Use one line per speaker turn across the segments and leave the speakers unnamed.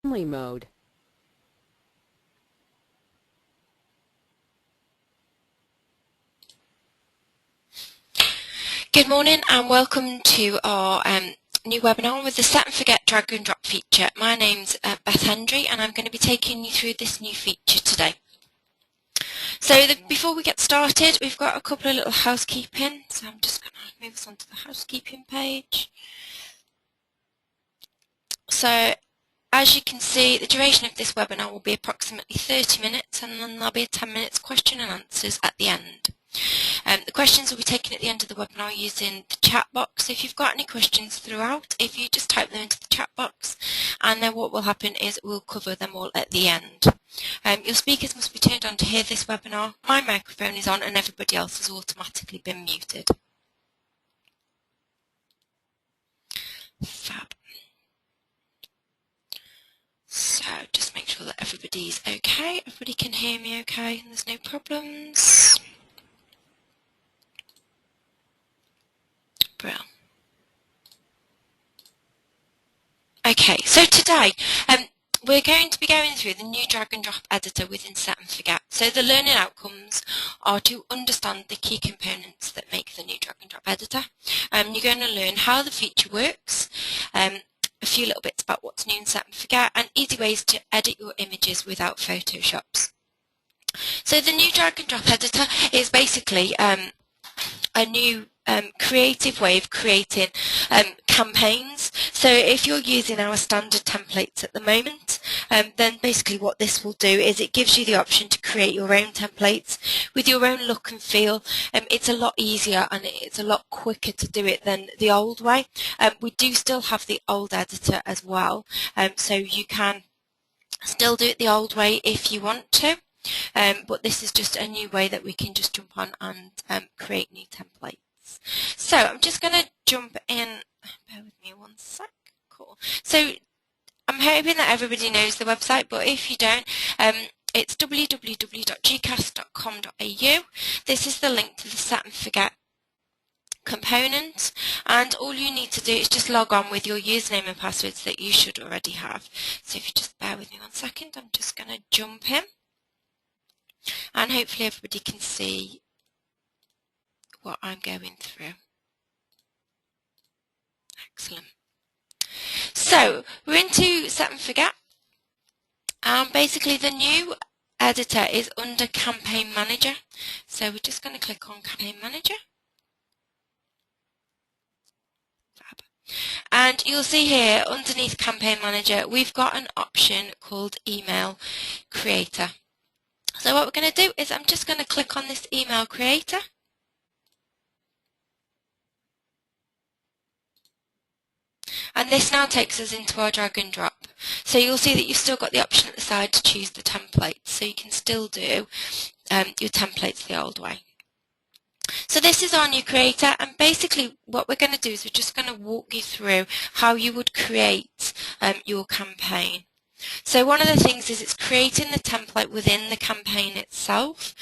family mode.
Good morning and welcome to our new webinar with the Set and Forget Drag and Drop feature. My name's Beth Hendry and I'm going to be taking you through this new feature today. So before we get started, we've got a couple of little housekeeping. So I'm just going to move us onto the housekeeping page. So as you can see, the duration of this webinar will be approximately 30 minutes and then there'll be a 10 minutes question and answers at the end. The questions will be taken at the end of the webinar using the chat box. So if you've got any questions throughout, if you just type them into the chat box, and then what will happen is we'll cover them all at the end. Your speakers must be turned on to hear this webinar. My microphone is on and everybody else has automatically been muted. Fab. So just make sure that everybody's okay. Everybody can hear me okay and there's no problems. Brilliant. Okay, so today we're going to be going through the new drag and drop editor within Set and Forget. So the learning outcomes are to understand the key components that make the new drag and drop editor. You're going to learn how the feature works, a few little bits about what's new in Set and Forget, and easy ways to edit your images without Photoshops. So the new drag and drop editor is basically a new creative way of creating campaigns. So if you're using our standard templates at the moment, then basically what this will do is it gives you the option to create your own templates with your own look and feel. It's a lot easier and it's a lot quicker to do it than the old way. We do still have the old editor as well, so you can still do it the old way if you want to. But this is just a new way that we can just jump on and create new templates. So I'm just going to jump in, bear with me one sec, cool. So I'm hoping that everybody knows the website, but if you don't, it's www.gcast.com.au. This is the link to the Set and Forget component, and all you need to do is just log on with your username and passwords that you should already have. So if you just bear with me one second, I'm just going to jump in. And hopefully everybody can see what I'm going through. Excellent. So we're into Set and Forget. Basically the new editor is under Campaign Manager. So we're just going to click on Campaign Manager. Fab. And you'll see here underneath Campaign Manager we've got an option called Email Creator. So what we're going to do is I'm just going to click on this Email Creator. And this now takes us into our drag and drop. So you'll see that you've still got the option at the side to choose the templates. So you can still do your templates the old way. So this is our new creator, and basically what we're going to do is we're just going to walk you through how you would create your campaign. So one of the things is it's creating the template within the campaign itself,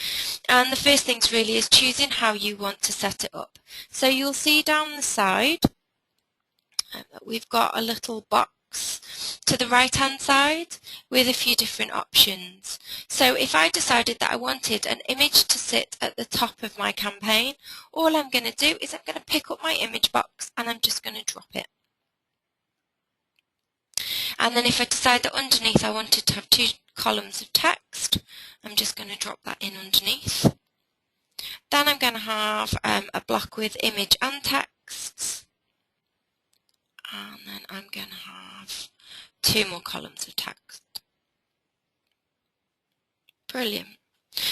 and the first things really is choosing how you want to set it up. So you'll see down the side that we've got a little box to the right hand side with a few different options. So if I decided that I wanted an image to sit at the top of my campaign, all I'm going to do is I'm going to pick up my image box and I'm just going to drop it. And then if I decide that underneath I wanted to have 2 columns of text, I'm just going to drop that in underneath. Then I'm going to have a block with image and texts. And then I'm going to have 2 more columns of text. Brilliant.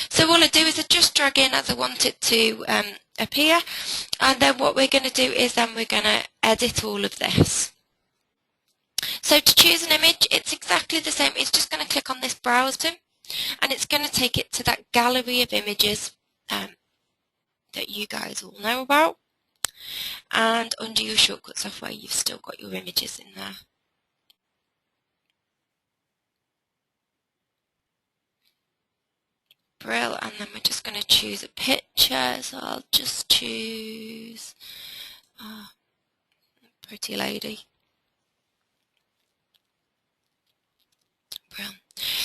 So all I do is I just drag in as I want it to appear, and then what we're going to do is then we're going to edit all of this. So to choose an image, it's exactly the same. It's just going to click on this browse button, and it's going to take it to that gallery of images that you guys all know about. And under your shortcut software, you've still got your images in there. Brill, and then we're just going to choose a picture, so I'll just choose pretty lady. Brilliant.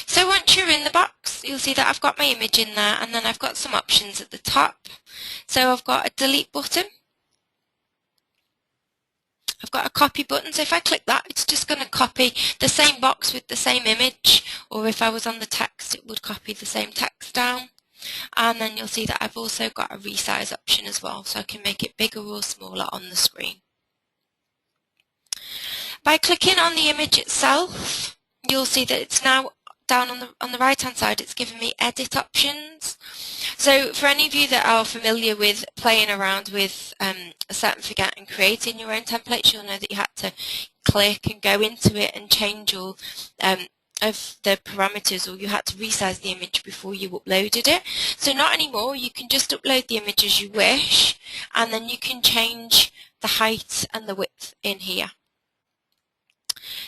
So once you're in the box, you'll see that I've got my image in there, and then I've got some options at the top. So I've got a delete button. I've got a copy button, so if I click that, it's just going to copy the same box with the same image, or if I was on the text, it would copy the same text down. And then you'll see that I've also got a resize option as well, so I can make it bigger or smaller on the screen. By clicking on the image itself, you'll see that it's now down on the right hand side, it's given me edit options. So for any of you that are familiar with playing around with Set and Forget and creating your own templates, you'll know that you had to click and go into it and change all of the parameters, or you had to resize the image before you uploaded it. So not anymore, you can just upload the image as you wish, and then you can change the height and the width in here.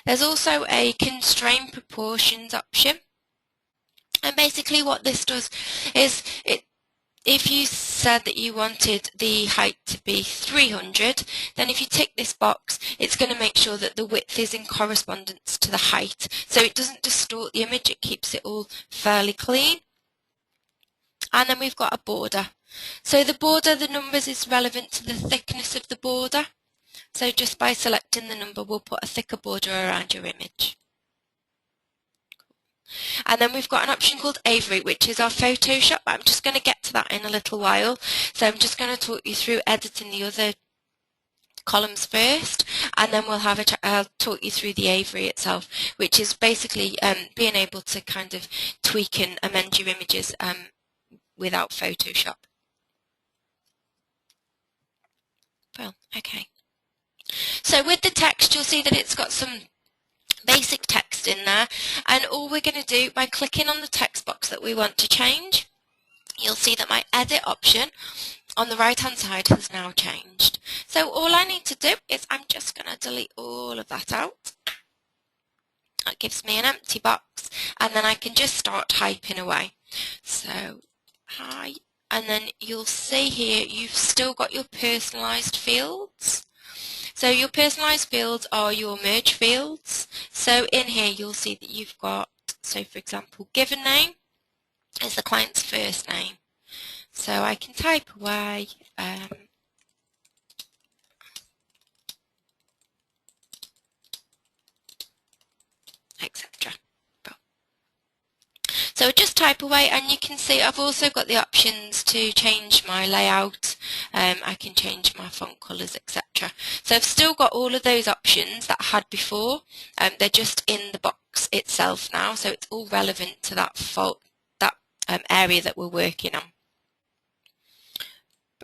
There's also a constrain proportions option, and basically what this does is if you said that you wanted the height to be 300, then if you tick this box, it's going to make sure that the width is in correspondence to the height, so it doesn't distort the image, it keeps it all fairly clean. And then we've got a border. So the border, the numbers is relevant to the thickness of the border. So just by selecting the number, we'll put a thicker border around your image. And then we've got an option called Avery, which is our Photoshop. I'm just going to get to that in a little while. So I'm just going to talk you through editing the other columns first, and then I'll talk you through the Avery itself, which is basically being able to kind of tweak and amend your images without Photoshop. Well, okay. So with the text, you'll see that it's got some basic text in there, and all we're going to do by clicking on the text box that we want to change, you'll see that my edit option on the right hand side has now changed. So all I need to do is I'm just going to delete all of that out. That gives me an empty box, and then I can just start typing away. So hi, and then you'll see here you've still got your personalized fields. So your personalized fields are your merge fields. So in here you'll see that you've got, so for example, given name is the client's first name. So I can type away etc. So just type away, and you can see I've also got the options to change my layout. I can change my font colours, etc. So I've still got all of those options that I had before. They're just in the box itself now, so it's all relevant to that area that we're working on.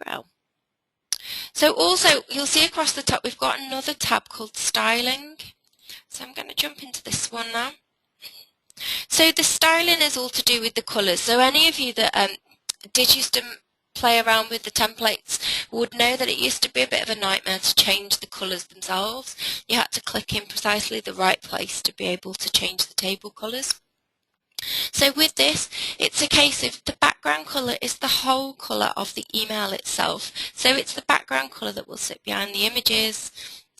Well, so also you'll see across the top we've got another tab called styling. So I'm going to jump into this one now. So the styling is all to do with the colours. So any of you that did used to play around with the templates would know that it used to be a bit of a nightmare to change the colours themselves. You had to click in precisely the right place to be able to change the table colours. So with this, it's a case of the background colour is the whole colour of the email itself. So it's the background colour that will sit behind the images,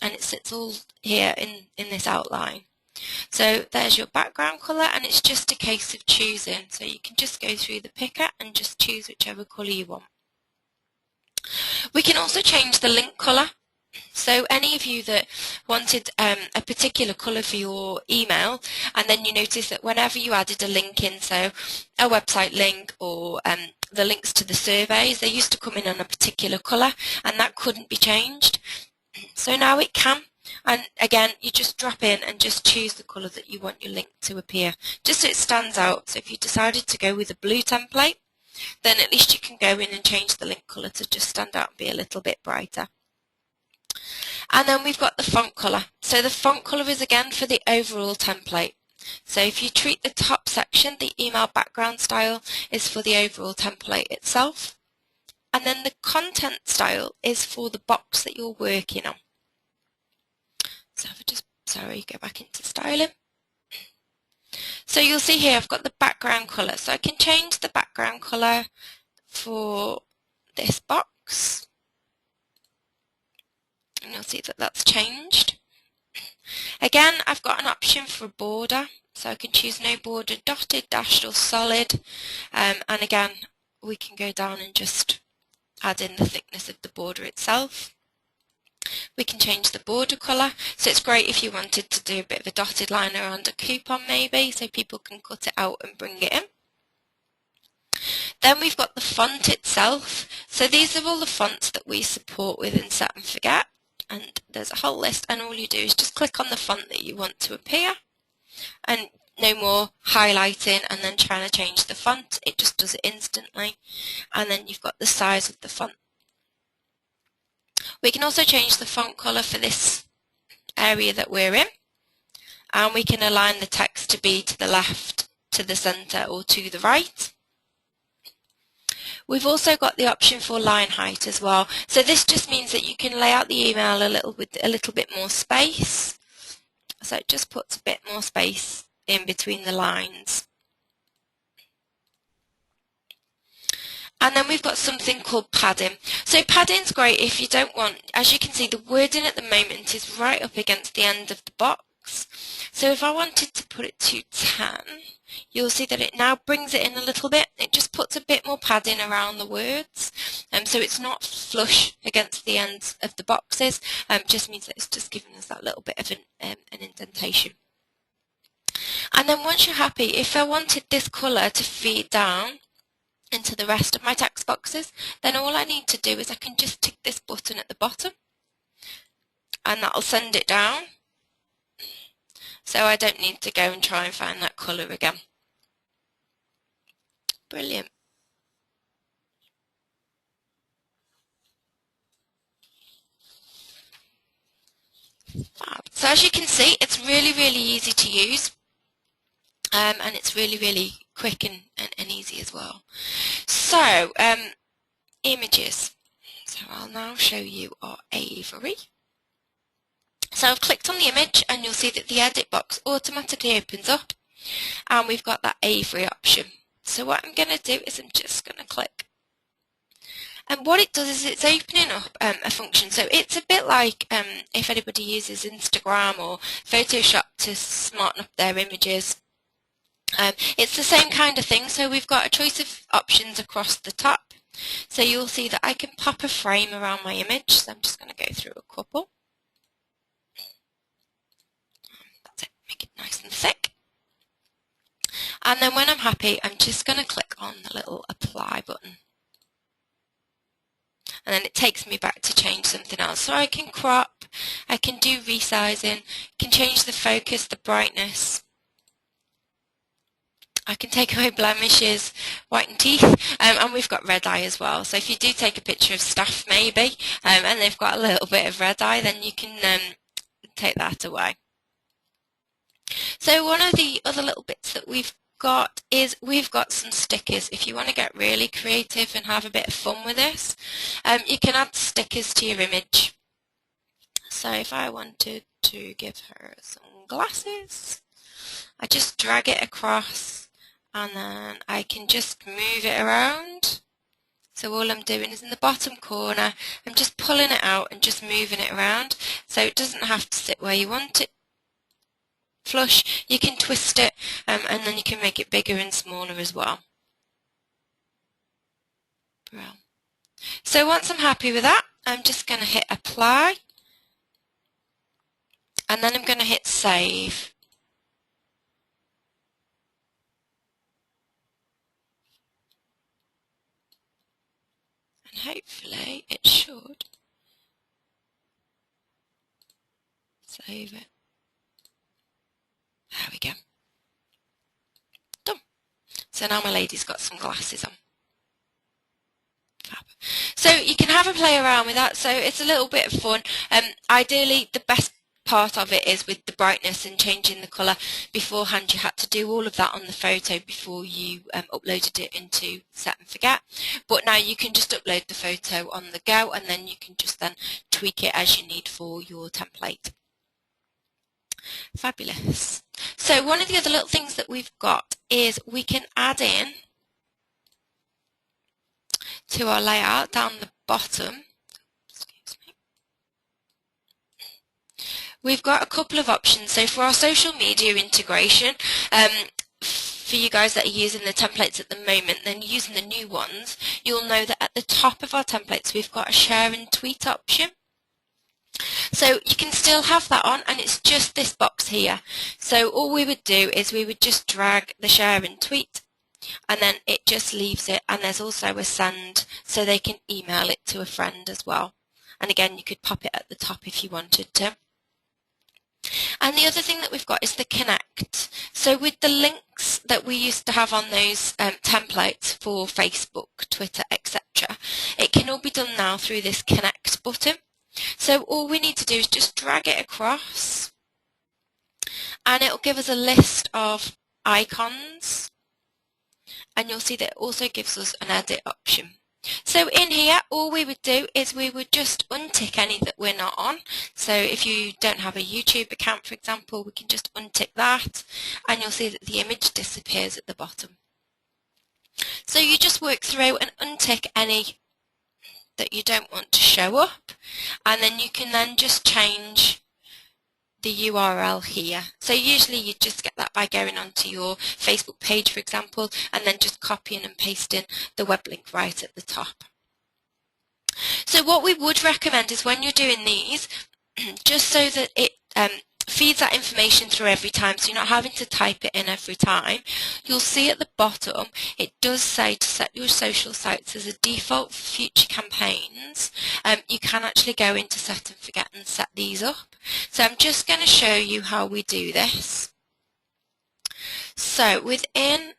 and it sits all here in this outline. So there's your background colour, and it's just a case of choosing. So you can just go through the picker and just choose whichever colour you want. We can also change the link colour. So any of you that wanted a particular colour for your email, and then you notice that whenever you added a link in, so a website link or the links to the surveys, they used to come in on a particular colour, and that couldn't be changed. So now it can. And again, you just drop in and just choose the colour that you want your link to appear, just so it stands out. So if you decided to go with a blue template, then at least you can go in and change the link colour to just stand out and be a little bit brighter. And then we've got the font colour. So the font colour is again for the overall template. So if you treat the top section, the email background style is for the overall template itself. And then the content style is for the box that you're working on. So if I just, go back into styling. So you'll see here I've got the background colour. So I can change the background colour for this box. And you'll see that that's changed. Again, I've got an option for a border. So I can choose no border, dotted, dashed or solid. And again, we can go down and just add in the thickness of the border itself. We can change the border colour, so it's great if you wanted to do a bit of a dotted line around a coupon maybe, so people can cut it out and bring it in. Then we've got the font itself. So these are all the fonts that we support within Set and Forget, and there's a whole list, and all you do is just click on the font that you want to appear, and no more highlighting and then trying to change the font, it just does it instantly. And then you've got the size of the font. We can also change the font colour for this area that we're in, and we can align the text to be to the left, to the centre or to the right. We've also got the option for line height as well. So this just means that you can lay out the email with a little bit more space. So it just puts a bit more space in between the lines. And then we've got something called padding. So padding's great if you don't want, as you can see, the wording at the moment is right up against the end of the box. So if I wanted to put it to 10, you'll see that it now brings it in a little bit. It just puts a bit more padding around the words. So it's not flush against the ends of the boxes. Just means that it's just giving us that little bit of an indentation. And then once you're happy, if I wanted this colour to feed down into the rest of my text boxes, then all I need to do is I can just tick this button at the bottom and that'll send it down. So I don't need to go and try and find that colour again. Brilliant. Fab. So as you can see, it's really, really easy to use. And it's really, really quick and easy as well. So, images. So I'll now show you our Avery. So I've clicked on the image and you'll see that the edit box automatically opens up and we've got that Avery option. So what I'm going to do is I'm just going to click. And what it does is it's opening up a function. So it's a bit like if anybody uses Instagram or Photoshop to smarten up their images. It's the same kind of thing. So we've got a choice of options across the top. So you'll see that I can pop a frame around my image. So I'm just going to go through a couple. That's it. Make it nice and thick. And then when I'm happy, I'm just going to click on the little apply button. And then it takes me back to change something else. So I can crop, I can do resizing, can change the focus, the brightness. I can take away blemishes, whiten teeth, and we've got red eye as well. So if you do take a picture of staff maybe, and they've got a little bit of red eye, then you can take that away. So one of the other little bits that we've got is we've got some stickers. If you want to get really creative and have a bit of fun with this, you can add stickers to your image. So if I wanted to give her some glasses, I just drag it across and then I can just move it around. So all I'm doing is in the bottom corner, I'm just pulling it out and just moving it around so it doesn't have to sit where you want it flush. You can twist it and then you can make it bigger and smaller as well. So once I'm happy with that, I'm just going to hit apply and then I'm going to hit save. And hopefully it should save it. There we go. Done. So now my lady's got some glasses on. Fab. So you can have a play around with that. So it's a little bit of fun. Ideally, the best part of it is with the brightness and changing the colour. Beforehand, you had to do all of that on the photo before you uploaded it into Set and Forget. But now you can just upload the photo on the go and then you can just then tweak it as you need for your template. Fabulous. So one of the other little things that we've got is we can add in to our layout down the bottom. Excuse me. we've got a couple of options. So for our social media integration, for you guys that are using the templates at the moment, then using the new ones, you'll know that at the top of our templates we've got a share and tweet option. So you can still have that on, and it's just this box here. So all we would do is we would just drag the share and tweet, and then it just leaves it, and there's also a send, so they can email it to a friend as well. And again, you could pop it at the top if you wanted to. And the other thing that we've got is the connect. So with the links that we used to have on those templates for Facebook, Twitter, etc., it can all be done now through this connect button. So all we need to do is just drag it across, and it will give us a list of icons, and you'll see that it also gives us an edit option. So in here, all we would do is we would just untick any that we're not on. So if you don't have a YouTube account, for example, we can just untick that, and you'll see that the image disappears at the bottom. So you just work through and untick any that you don't want to show up, and then you can then just change the URL here. So usually you just get that by going onto your Facebook page, for example, and then just copying and pasting the web link right at the top. So what we would recommend is when you're doing these, just so that it feeds that information through every time, so you're not having to type it in every time, you'll see at the bottom it does say to set your social sites as a default for future campaigns. You can actually go into set and forget and set these up. So I'm just going to show you how we do this. So within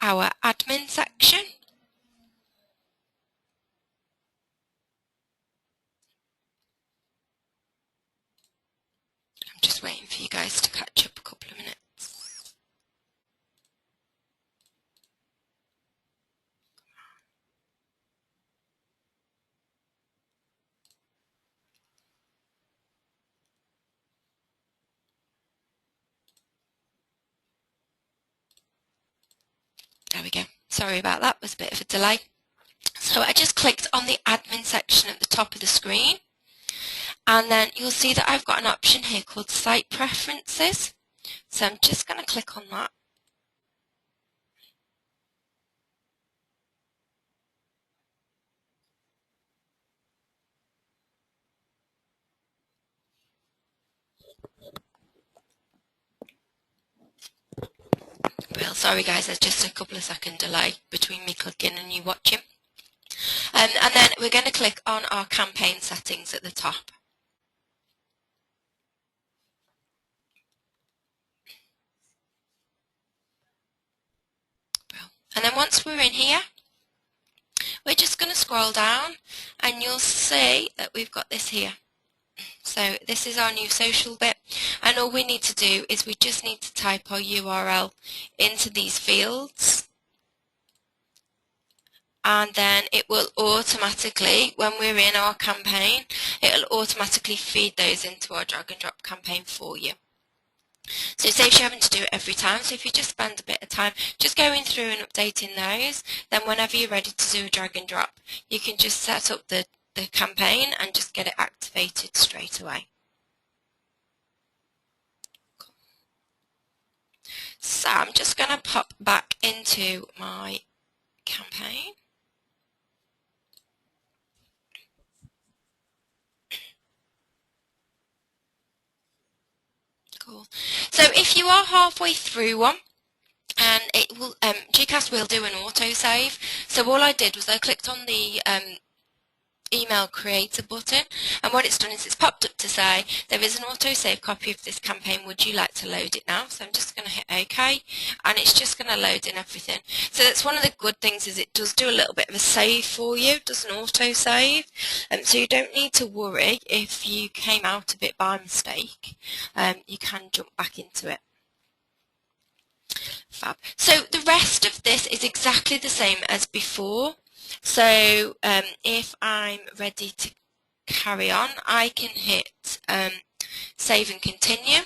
our admin section, I'm just waiting for you guys to catch up a couple of minutes. There we go. Sorry about that, was a bit of a delay. So I just clicked on the admin section at the top of the screen, and then you'll see that I've got an option here called Site Preferences. So I'm just going to click on that. Well, sorry guys, there's just a couple of second delay between me clicking and you watching. And then we're going to click on our campaign settings at the top. And then once we're in here, we're just going to scroll down, and you'll see that we've got this here. So this is our new social bit, and all we need to do is we just need to type our URL into these fields, and then it will automatically, when we're in our campaign, it will automatically feed those into our drag and drop campaign for you. So it saves you having to do it every time. So if you just spend a bit of time just going through and updating those, then whenever you're ready to do a drag and drop, you can just set up the campaign and just get it activated straight away. Cool. So I'm just going to pop back into my campaign. Cool. So if you are halfway through one, and it will, GCast will do an autosave. So all I did was I clicked on the email creator button, and what it's done is it's popped up to say there is an autosave copy of this campaign, would you like to load it now? So I'm just going to hit OK, and it's just going to load in everything. So that's one of the good things, is it does do a little bit of a save for you, it does an autosave, so you don't need to worry if you came out of it by mistake. You can jump back into it. Fab. So the rest of this is exactly the same as before. So if I'm ready to carry on, I can hit save and continue.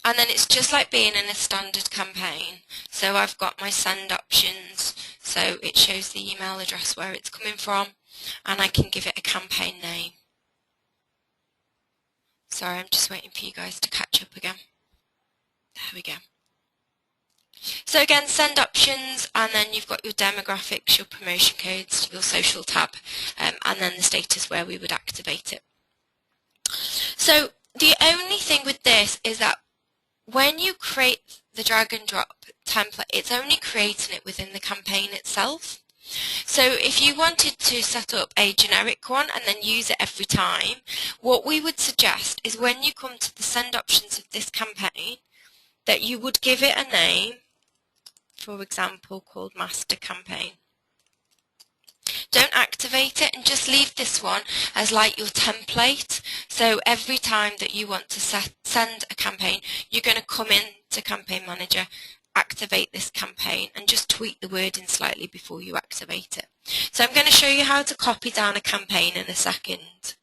And then it's just like being in a standard campaign. So I've got my send options. so it shows the email address where it's coming from, and I can give it a campaign name. Sorry, I'm just waiting for you guys to catch up again. There we go. So again, send options, and then you've got your demographics, your promotion codes, your social tab, and then the status where we would activate it. So the only thing with this is that when you create the drag and drop template, it's only creating it within the campaign itself. So if you wanted to set up a generic one and then use it every time, what we would suggest is when you come to the send options of this campaign, that you would give it a name, for example, called Master Campaign. Don't activate it and just leave this one as like your template. So every time that you want to send a campaign, you're going to come in to Campaign Manager, activate this campaign, and just tweak the wording slightly before you activate it. So I'm going to show you how to copy down a campaign in a second.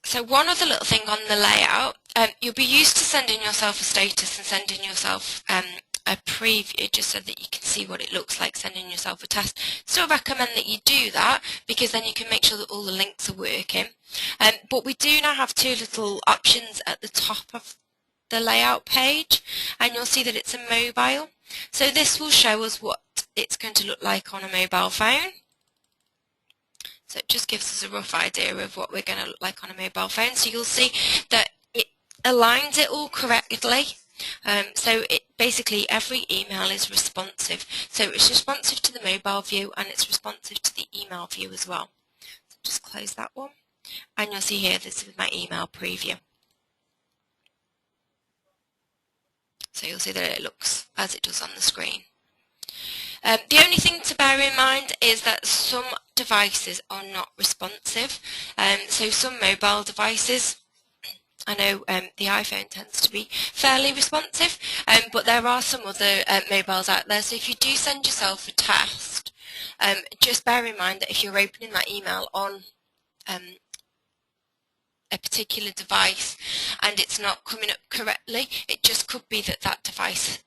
So one other little thing on the layout, you'll be used to sending yourself a status and sending yourself a preview just so that you can see what it looks like sending yourself a test. Still recommend that you do that because then you can make sure that all the links are working. But we do now have two little options at the top of the layout page, and you'll see that it's a mobile. So this will show us what it's going to look like on a mobile phone. So it just gives us a rough idea of what we're going to look like on a mobile phone. So you'll see that it aligns it all correctly. So it basically every email is responsive. So it's responsive to the mobile view and it's responsive to the email view as well. So just close that one. And you'll see here this is my email preview. So you'll see that it looks as it does on the screen. The only thing to bear in mind is that some devices are not responsive. So some mobile devices, I know the iPhone tends to be fairly responsive, but there are some other mobiles out there. So if you do send yourself a test, just bear in mind that if you're opening that email on a particular device and it's not coming up correctly, it just could be that that device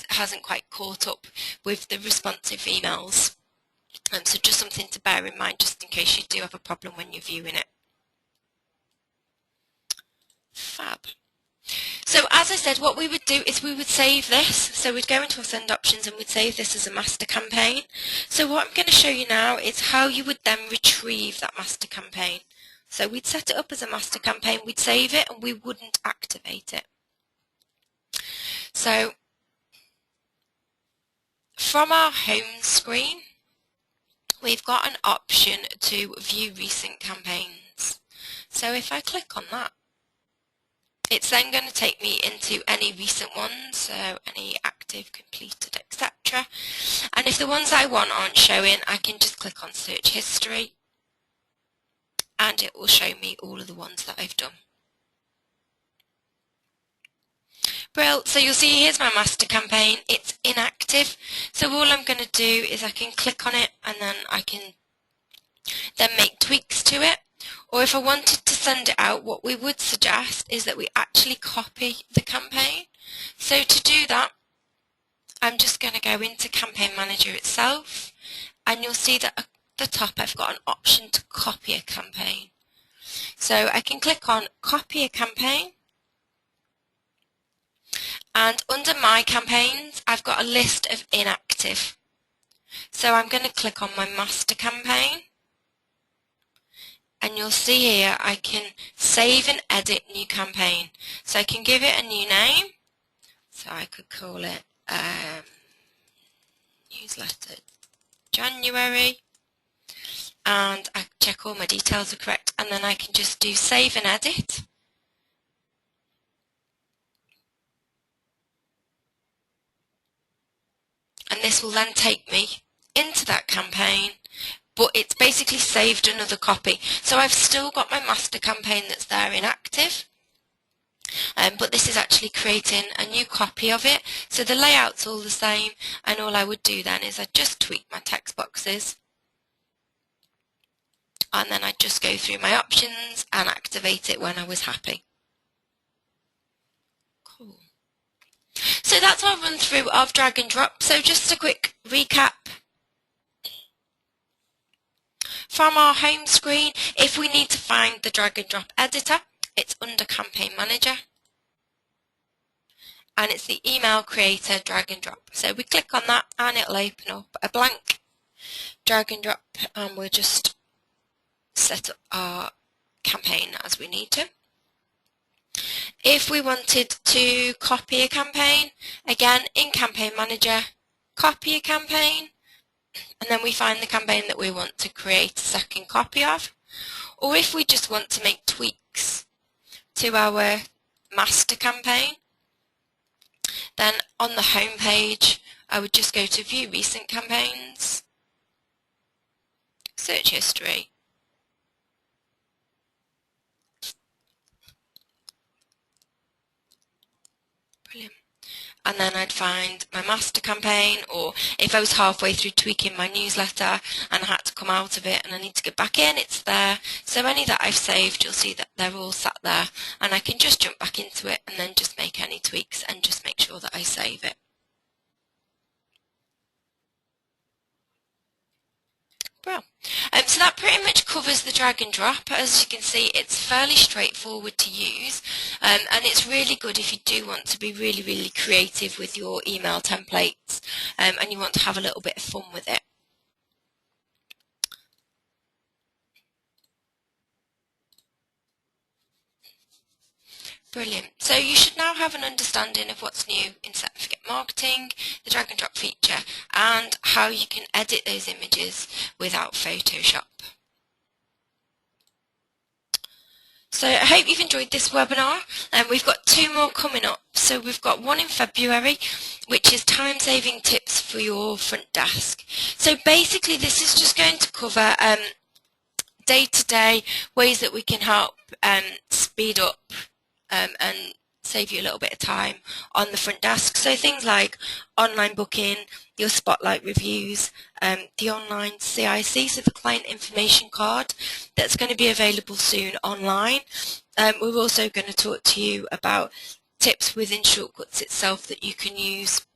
hasn't quite caught up with the responsive emails. So just something to bear in mind just in case you do have a problem when you're viewing it. Fab. So as I said, what we would do is we would save this. So we'd go into our send options and we'd save this as a master campaign. So what I'm going to show you now is how you would then retrieve that master campaign. So we'd set it up as a master campaign, we'd save it, and we wouldn't activate it. So from our home screen, we've got an option to view recent campaigns. So if I click on that, it's then going to take me into any recent ones, so any active, completed, etc. And if the ones I want aren't showing, I can just click on search history, and it will show me all of the ones that I've done. Brill, so you'll see here's my master campaign, it's inactive, so all I'm going to do is I can click on it and then I can then make tweaks to it, or if I wanted to send it out, what we would suggest is that we actually copy the campaign. So to do that, I'm just going to go into Campaign Manager itself, and you'll see that the top I've got an option to copy a campaign. So I can click on copy a campaign, and under my campaigns I've got a list of inactive. So I'm going to click on my master campaign, and you'll see here I can save and edit new campaign. So I can give it a new name, so I could call it newsletter January, and I check all my details are correct, and then I can just do save and edit. And this will then take me into that campaign, but it's basically saved another copy. So I've still got my master campaign that's there inactive, but this is actually creating a new copy of it. So the layout's all the same, and all I would do then is I'd just tweak my text boxes, and then I'd just go through my options and activate it when I was happy. Cool. So that's our run through of drag and drop. So just a quick recap. From our home screen, if we need to find the drag and drop editor, it's under Campaign Manager. And it's the email creator drag and drop. So we click on that and it'll open up a blank drag and drop, and we'll just set up our campaign as we need to. If we wanted to copy a campaign, again in Campaign Manager, copy a campaign, and then we find the campaign that we want to create a second copy of. Or if we just want to make tweaks to our master campaign, then on the home page I would just go to View Recent Campaigns, Search History, brilliant. And then I'd find my master campaign, or if I was halfway through tweaking my newsletter and I had to come out of it and I need to get back in, it's there. So any that I've saved, you'll see that they're all sat there, and I can just jump back into it and then just make any tweaks and just make sure that I save it. Well, so that pretty much covers the drag and drop. As you can see, it's fairly straightforward to use, and it's really good if you do want to be really creative with your email templates, and you want to have a little bit of fun with it. Brilliant. So you should now have an understanding of what's new in Set and Forget Marketing, the drag and drop feature, and how you can edit those images without Photoshop. So I hope you've enjoyed this webinar, and we've got 2 more coming up. So we've got one in February, which is time-saving tips for your front desk. So basically this is just going to cover day-to-day ways that we can help speed up and save you a little bit of time on the front desk. So things like online booking, your spotlight reviews, the online CIC, so the client information card, that's going to be available soon online. We're also going to talk to you about tips within Shortcuts itself that you can use,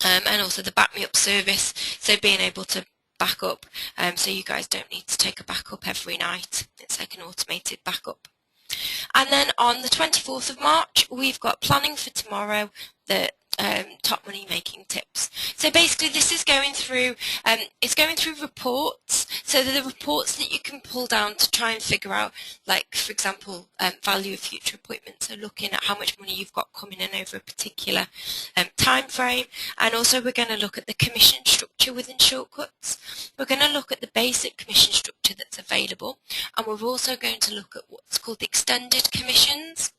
and also the Back Me Up service, so being able to back up, so you guys don't need to take a backup every night. It's like an automated backup. And then on the 24th of March, we've got Planning for Tomorrow, the top money making tips. So basically this is going through, it's going through reports, so they're the reports that you can pull down to try and figure out, like for example, value of future appointments, so looking at how much money you've got coming in over a particular time frame. And also we're going to look at the commission structure within Shortcuts. We're going to look at the basic commission structure that's available, and we're also going to look at what's called the extended commissions,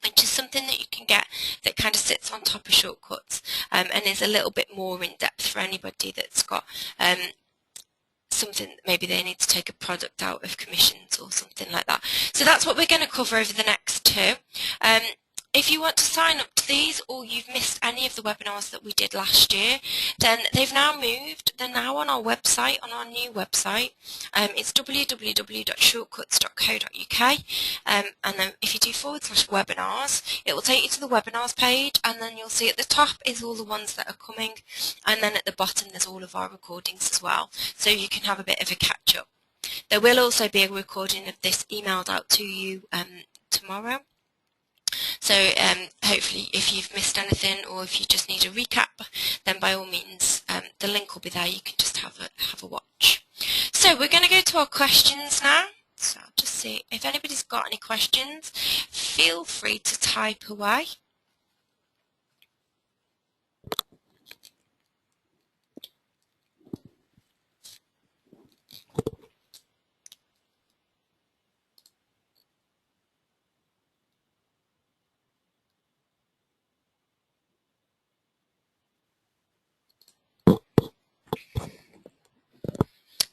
which is something that you can get that kind of sits on top of Shortcuts, and is a little bit more in depth for anybody that's got something, maybe they need to take a product out of commissions or something like that. So that's what we're going to cover over the next 2. If you want to sign up to these, or you've missed any of the webinars that we did last year, then they've now moved. They're now on our website, on our new website. It's www.shortcuts.co.uk, and then if you do /webinars, it will take you to the webinars page, and then you'll see at the top is all the ones that are coming, and then at the bottom there's all of our recordings as well, so you can have a bit of a catch up. There will also be a recording of this emailed out to you tomorrow. So hopefully if you've missed anything, or if you just need a recap, then by all means the link will be there. You can just have a watch. So we're going to go to our questions now. So I'll just see if anybody's got any questions. Feel free to type away.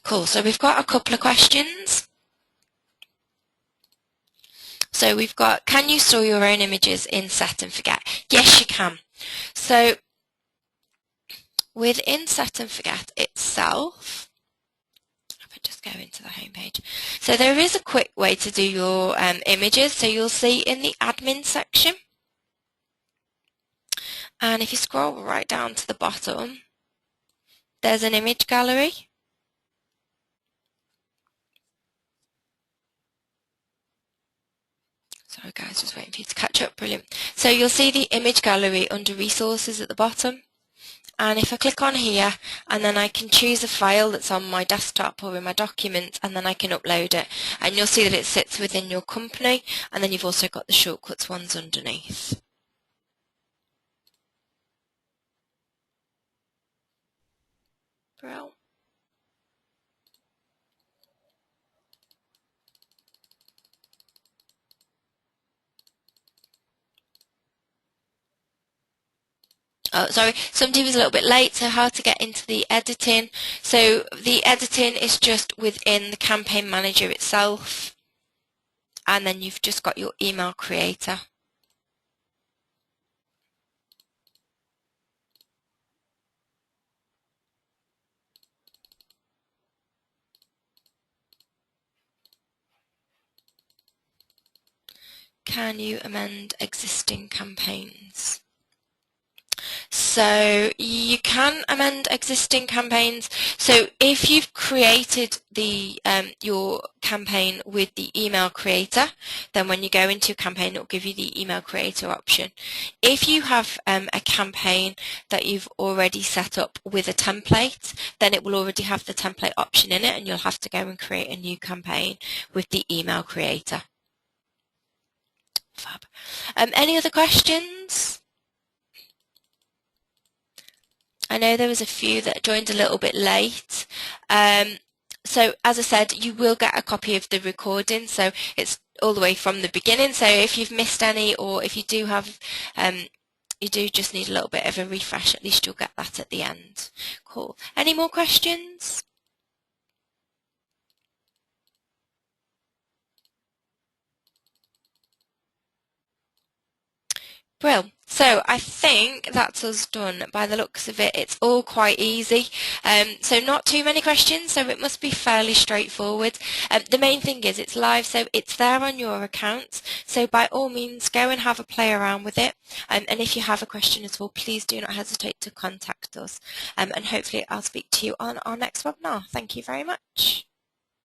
Cool, so we've got a couple of questions. So we've got, can you store your own images in Set and Forget? Yes, you can. So within Set and Forget itself, if I just go into the home page, so there is a quick way to do your images. So you'll see in the admin section, And if you scroll right down to the bottom, there's an image gallery. Sorry guys, just waiting for you to catch up. Brilliant. So you'll see the image gallery under resources at the bottom. And if I click on here, and then I can choose a file that's on my desktop or in my documents, and then I can upload it. And you'll see that it sits within your company, and then you've also got the shortcuts ones underneath. Brilliant. Oh, sorry, somebody was a little bit late, so how to get into the editing. So the editing is just within the campaign manager itself, and then you've just got your email creator. Can you amend existing campaigns? So you can amend existing campaigns. So if you've created the your campaign with the email creator, then when you go into your campaign, it will give you the email creator option. If you have a campaign that you've already set up with a template, then it will already have the template option in it, and you'll have to go and create a new campaign with the email creator. Fab. Any other questions? I know there was a few that joined a little bit late. So as I said, you will get a copy of the recording, so it's all the way from the beginning. So if you've missed any, or if you do have, you do just need a little bit of a refresh, at least you'll get that at the end. Cool. Any more questions? Brill. So I think that's us done. By the looks of it, it's all quite easy. So not too many questions, so it must be fairly straightforward. The main thing is it's live, so it's there on your accounts. So by all means, go and have a play around with it. And if you have a question at all, please do not hesitate to contact us. And hopefully I'll speak to you on our next webinar. Thank you very much.